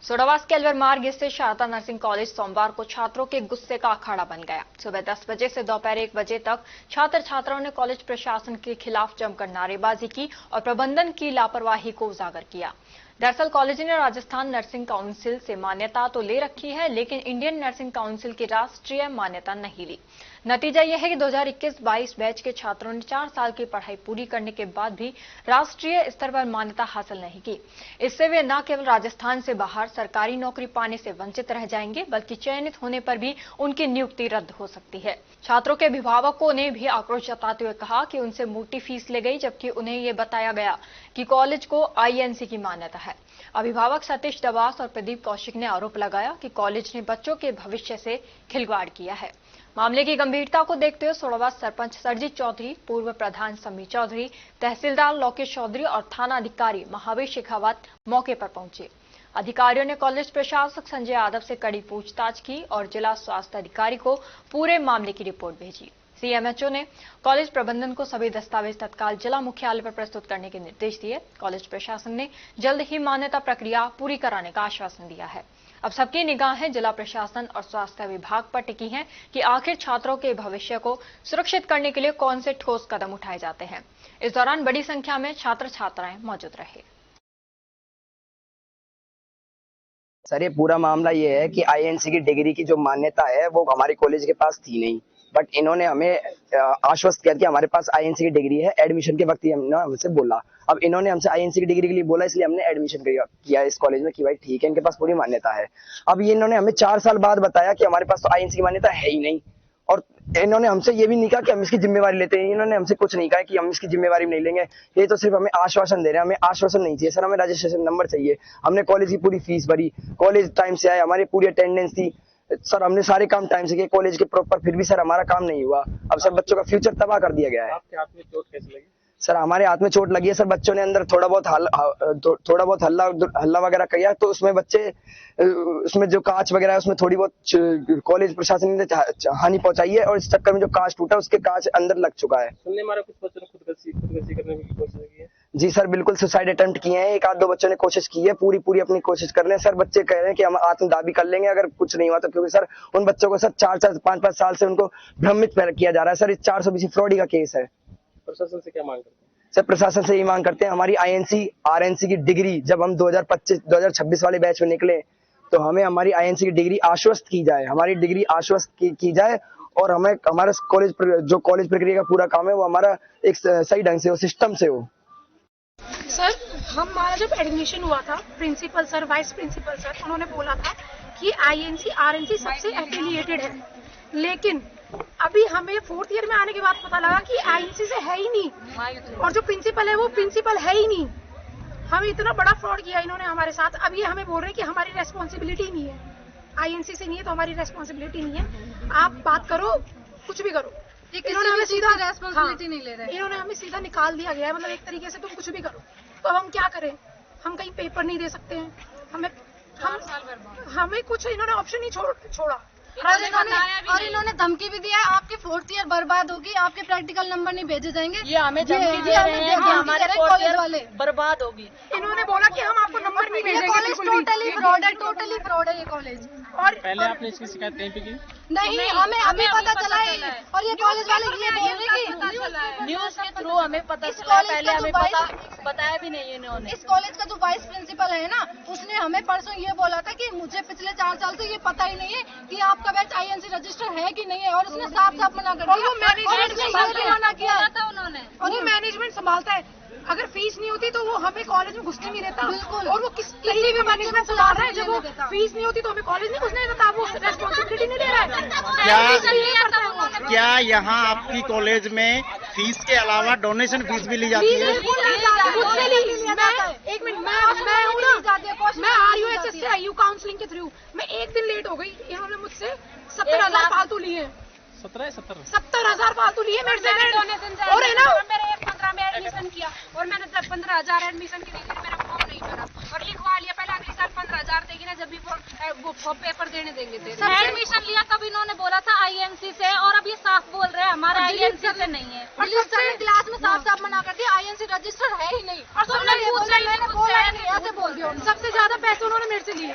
सोडावास के अलवर मार्ग स्थित शारदा नर्सिंग कॉलेज सोमवार को छात्रों के गुस्से का अखाड़ा बन गया। सुबह 10 बजे से दोपहर 1 बजे तक छात्र छात्राओं ने कॉलेज प्रशासन के खिलाफ जमकर नारेबाजी की और प्रबंधन की लापरवाही को उजागर किया। दरअसल कॉलेज ने राजस्थान नर्सिंग काउंसिल से मान्यता तो ले रखी है, लेकिन इंडियन नर्सिंग काउंसिल की राष्ट्रीय मान्यता नहीं ली। नतीजा यह है कि 2021-22 बैच के छात्रों ने 4 साल की पढ़ाई पूरी करने के बाद भी राष्ट्रीय स्तर पर मान्यता हासिल नहीं की। इससे वे न केवल राजस्थान से बाहर सरकारी नौकरी पाने से वंचित रह जाएंगे, बल्कि चयनित होने पर भी उनकी नियुक्ति रद्द हो सकती है। छात्रों के अभिभावकों ने भी आक्रोश जताते हुए कहा कि उनसे मोटी फीस ले गई, जबकि उन्हें ये बताया गया कि कॉलेज को आईएनसी की मान्यता है। अभिभावक सतीश दवास और प्रदीप कौशिक ने आरोप लगाया कि कॉलेज ने बच्चों के भविष्य से खिलवाड़ किया है। मामले की गंभीरता को देखते हुए सोडावास सरपंच सरजीत चौधरी, पूर्व प्रधान समी चौधरी, तहसीलदार लोकेश चौधरी और थाना अधिकारी महावीर शेखावत मौके पर पहुंचे। अधिकारियों ने कॉलेज प्रशासक संजय यादव से कड़ी पूछताछ की और जिला स्वास्थ्य अधिकारी को पूरे मामले की रिपोर्ट भेजी। सीएमएचओ ने कॉलेज प्रबंधन को सभी दस्तावेज तत्काल जिला मुख्यालय पर प्रस्तुत करने के निर्देश दिए। कॉलेज प्रशासन ने जल्द ही मान्यता प्रक्रिया पूरी कराने का आश्वासन दिया है। अब सबकी निगाहें जिला प्रशासन और स्वास्थ्य विभाग पर टिकी हैं कि आखिर छात्रों के भविष्य को सुरक्षित करने के लिए कौन से ठोस कदम उठाए जाते हैं। इस दौरान बड़ी संख्या में छात्र छात्राएं मौजूद रहे। सर, ये पूरा मामला ये है कि आईएनसी की डिग्री की जो मान्यता है वो हमारे कॉलेज के पास थी नहीं, बट इन्होंने हमें आश्वस्त किया कि हमारे पास आईएनसी की डिग्री है। एडमिशन के वक्त ही हमसे बोला। अब इन्होंने हमसे आईएनसी की डिग्री के लिए बोला, इसलिए हमने एडमिशन किया इस कॉलेज में कि भाई ठीक है, इनके पास पूरी मान्यता है। अब ये इन्होंने हमें 4 साल बाद बताया कि हमारे पास तो आईएनसी की मान्यता है ही नहीं, और इन्होंने हमसे ये भी नहीं कहा कि हम इसकी जिम्मेवारी लेते हैं। इन्होंने हमसे कुछ नहीं कहा कि हम इसकी जिम्मेवारी नहीं लेंगे। ये तो सिर्फ हमें आश्वासन दे रहे हैं। हमें आश्वासन नहीं चाहिए सर, हमें रजिस्ट्रेशन नंबर चाहिए। हमने कॉलेज की पूरी फीस भरी, कॉलेज टाइम से आए, हमारी पूरी अटेंडेंस थी सर, हमने सारे काम टाइम से किए कॉलेज के प्रॉपर, फिर भी सर हमारा काम नहीं हुआ। अब सर बच्चों का फ्यूचर तबाह कर दिया गया है। आपके हाथ में चोट कैसी लगी? सर, हमारे हाथ में चोट लगी है सर। बच्चों ने अंदर थोड़ा बहुत हल्ला वगैरह किया, तो उसमें उसमें जो कांच वगैरह है उसमें थोड़ी बहुत कॉलेज प्रशासन ने हानि पहुंचाई है, और इस चक्कर में जो कांच टूटा उसके कांच अंदर लग चुका है। सुनने में कुछ बच्चों ने खुदकुशी करने की कोशिश की है। जी सर, बिल्कुल सुसाइड अटेम्प्ट किए हैं। 1-2 बच्चों ने कोशिश की है, पूरी अपनी कोशिश कर रहे हैं सर। बच्चे कह रहे हैं कि हम आत्मदाबी कर लेंगे अगर कुछ नहीं हुआ तो, क्योंकि सर उन बच्चों को सर 4-4, 5-5 साल से उनको भ्रमित किया जा रहा है सर। इस 420 फ्रॉडी का केस है। प्रशासन से क्या मांग करते हैं? सर, प्रशासन से ये मांग करते हैं, हमारी आईएनसी आरएनसी की डिग्री जब हम 2025-2026 वाले बैच में निकले तो हमें हमारी आईएनसी की डिग्री आश्वस्त की जाए। हमारी डिग्री आश्वस्त की जाए, और हमें हमारा जो कॉलेज प्रक्रिया का पूरा काम है वो हमारा एक सही ढंग से हो, सिस्टम से हो। सर, हमारा जब एडमिशन हुआ था, principal sir, vice principal sir, उन्होंने बोला था कि आईएनसी आरएनसी सबसे एफिलिएटेड है, लेकिन अभी हमें 4th ईयर में आने के बाद पता लगा कि आईएनसी से है ही नहीं, और जो प्रिंसिपल है वो प्रिंसिपल है ही नहीं। हमें इतना बड़ा फ्रॉड किया इन्होंने हमारे साथ। अब ये हमें बोल रहे हैं कि हमारी रेस्पॉन्सिबिलिटी नहीं है, आईएनसी से नहीं है तो हमारी रेस्पॉन्सिबिलिटी नहीं है। आप बात करो, कुछ भी करो, इन्होंने हमें सीधा रेस्पॉन्सिबिलिटी नहीं ले रहे हैं। इन्होंने हमें सीधा निकाल दिया गया है, मतलब एक तरीके से तुम कुछ भी करो। तो अब हम क्या करें? हम कहीं पेपर नहीं दे सकते हैं, हमें कुछ इन्होंने ऑप्शन नहीं छोड़ा। और इन्होंने धमकी भी दिया है, आपकी 4th ईयर बर्बाद होगी, आपके प्रैक्टिकल नंबर नहीं भेजे जाएंगे। ये हमें धमकी दे रहे हैं कि हमारे कॉलेज वाले बर्बाद होगी। इन्होंने बोला कि हम आपको नंबर नहीं भेजेंगे। कॉलेज टोटली फ्रॉड है ये कॉलेज। और पहले आपने इसकी शिकायत कहीं पे की? नहीं, हमें पता चला है, और ये कॉलेज वाले ये बोल रहे कि न्यूज के थ्रू हमें पता चला, पहले हमें बताया भी नहीं इन्होंने। इस कॉलेज का जो वाइस प्रिंसिपल है ना, उसने हमें परसों ये बोला था कि मुझे पिछले 4 साल से ये पता ही नहीं है कि आपका बैच आईएनसी रजिस्टर है कि नहीं है, और उसने साफ मना कर दिया। मना किया था उन्होंने, और वो मैनेजमेंट संभालता है। अगर फीस नहीं होती तो वो हमें कॉलेज में घुसने नहीं देता। बिल्कुल। और वो किसी भी मैनेजमेंट संभाल रहा है, जब वो फीस नहीं होती तो हमें कॉलेज नहीं घुसने देता। वो रेस्पॉन्सिबिलिटी नहीं ले रहा है। क्या यहाँ आपकी कॉलेज में फीस के अलावा डोनेशन फीस भी ली जाती है? एक मिनट, मैं RUHS से आई हूँ काउंसलिंग के थ्रू। मैं एक दिन लेट हो गई, इन्होंने मुझसे 17,000 फालतू लिए। 70,000 फालतू लिए मेरे से। और है ना, मैंने 15 में एडमिशन किया, और मैंने 15,000 एडमिशन के लिए मेरा फॉर्म नहीं भरा और लिखवा लिया। पहले अगले साल 15,000 देगी ना, जब भी फॉर्म पेपर देने देंगे। एडमिशन लिया तब इन्होंने बोला था आईएनसी से, और अब ये साफ बोल रहे हैं हमारा आईएनसी से नहीं है। और क्लास में साफ मना कर दिया, आईएनसी रजिस्टर है ही नहीं। और सबने ऐसे बोल दिया। सबसे ज्यादा पैसे उन्होंने मेरे से लिए।